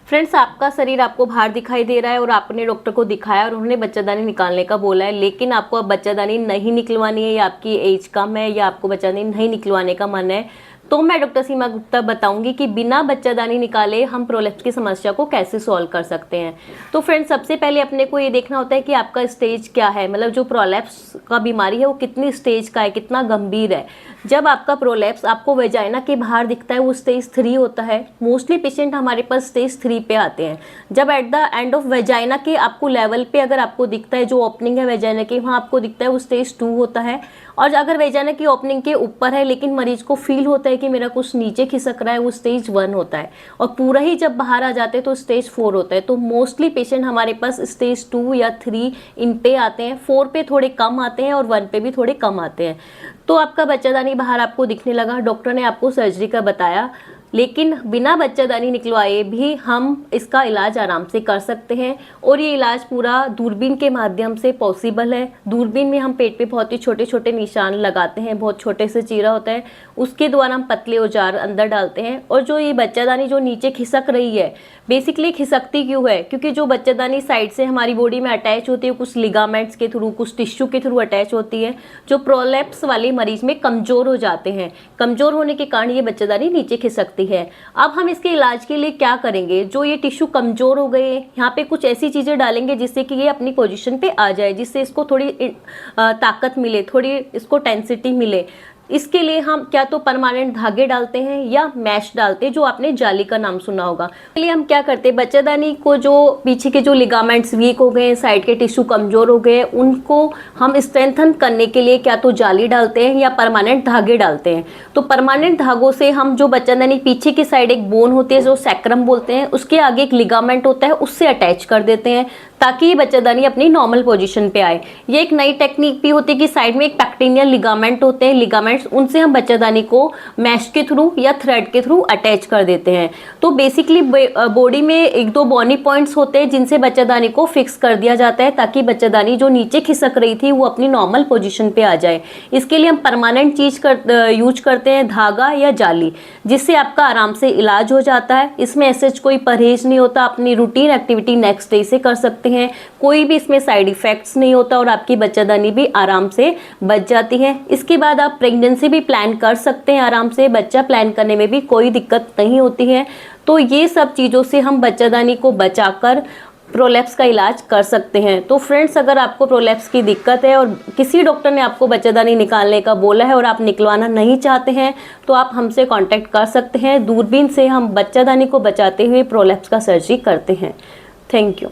Friends, आपका शरीर आपको बाहर दिखाई दे रहा है और आपने डॉक्टर को दिखाया और उन्होंने बच्चादानी निकालने का बोला है, लेकिन आपको अब बच्चादानी नहीं निकलवानी है या आपकी एज कम है या आपको बच्चादानी नहीं निकलवाने का मन है, तो मैं डॉक्टर सीमा गुप्ता बताऊंगी कि बिना बच्चादानी निकाले हम प्रोलैप्स की समस्या को कैसे सॉल्व कर सकते हैं। तो फ्रेंड्स, सबसे पहले अपने को ये देखना होता है कि आपका स्टेज क्या है, मतलब जो प्रोलैप्स का बीमारी है वो कितनी स्टेज का है, कितना गंभीर है। जब आपका प्रोलैप्स आपको वेजाइना के बाहर दिखता है वो स्टेज 3 होता है। मोस्टली पेशेंट हमारे पास स्टेज 3 पे आते हैं। जब at the end of vagina के आपको लेवल पे अगर आपको दिखता है, जो ओपनिंग है वेजाइना की वहाँ आपको दिखता है, वो स्टेज 2 होता है। और अगर वेजाइना की ओपनिंग के ऊपर है लेकिन मरीज को फील होता है कि मेरा कुछ नीचे खिसक रहा है, वो स्टेज 1 होता है। और पूरा ही जब बाहर आ जाते हैं तो स्टेज 4 होता है। तो मोस्टली पेशेंट हमारे पास स्टेज 2 या 3 इन पे आते हैं। 4 पे थोड़े कम आते हैं और 1 पे भी थोड़े कम आते हैं। तो आपका बच्चादानी बाहर आपको दिखने लगा, डॉक्टर ने आपको सर्जरी का बताया, लेकिन बिना बच्चादानी निकलवाए भी हम इसका इलाज आराम से कर सकते हैं। और ये इलाज पूरा दूरबीन के माध्यम से पॉसिबल है। दूरबीन में हम पेट पे बहुत ही छोटे छोटे निशान लगाते हैं, बहुत छोटे से चीरा होता है, उसके द्वारा हम पतले औजार अंदर डालते हैं। और जो ये बच्चादानी जो नीचे खिसक रही है, बेसिकली खिसकती क्यों है? क्योंकि जो बच्चादानी साइड से हमारी बॉडी में अटैच होती है, कुछ लिगामेंट्स के थ्रू, कुछ टिश्यू के थ्रू अटैच होती है, जो प्रोलैप्स वाले मरीज में कमजोर हो जाते हैं। कमजोर होने के कारण ये बच्चादानी नीचे खिसकती है। अब हम इसके इलाज के लिए क्या करेंगे? जो ये टिश्यू कमजोर हो गए, यहाँ पे कुछ ऐसी चीजें डालेंगे जिससे कि ये अपनी पोजीशन पे आ जाए, जिससे इसको थोड़ी ताकत मिले, थोड़ी इसको टेंसिटी मिले। इसके लिए हम क्या तो परमानेंट धागे डालते हैं या मैश डालते हैं, जो आपने जाली का नाम सुना होगा। इसलिए हम क्या करते हैं, बच्चादानी को जो पीछे के जो लिगामेंट्स वीक हो गए, साइड के टिश्यू कमजोर हो गए, उनको हम स्ट्रेंथन करने के लिए क्या तो जाली डालते हैं या परमानेंट धागे डालते हैं। तो परमानेंट धागों से हम जो बच्चादानी पीछे की साइड एक बोन होती है जो सैक्रम बोलते हैं, उसके आगे एक लिगामेंट होता है, उससे अटैच कर देते हैं ताकि ये बच्चादानी अपनी नॉर्मल पोजीशन पे आए। ये एक नई टेक्निक भी होती है कि साइड में एक पैक्टिनियल लिगामेंट होते हैं, लिगामेंट्स, उनसे हम बच्चादानी को मैश के थ्रू या थ्रेड के थ्रू अटैच कर देते हैं। तो बेसिकली बॉडी में 1-2 बॉनी पॉइंट्स होते हैं जिनसे बच्चादानी को फिक्स कर दिया जाता है ताकि बच्चादानी जो नीचे खिसक रही थी वो अपनी नॉर्मल पोजीशन पे आ जाए। इसके लिए हम परमानेंट चीज यूज करते हैं, धागा या जाली, जिससे आपका आराम से इलाज हो जाता है। इसमें ऐसे कोई परहेज नहीं होता, अपनी रूटीन एक्टिविटी नेक्स्ट डे से कर सकते हैं, कोई भी इसमें साइड इफेक्ट्स नहीं होता और आपकी बच्चादानी भी आराम से बच जाती है। इसके बाद आप प्रेगनेंसी भी प्लान कर सकते हैं आराम से, बच्चा प्लान करने में भी कोई दिक्कत नहीं होती है। तो ये सब चीज़ों से हम बच्चादानी को बचाकर प्रोलैप्स का इलाज कर सकते हैं। तो फ्रेंड्स, अगर आपको प्रोलैप्स की दिक्कत है और किसी डॉक्टर ने आपको बच्चादानी निकालने का बोला है और आप निकलवाना नहीं चाहते हैं, तो आप हमसे कांटेक्ट कर सकते हैं। दूरबीन से हम बच्चादानी को बचाते हुए प्रोलैप्स का सर्जरी करते हैं। Thank you.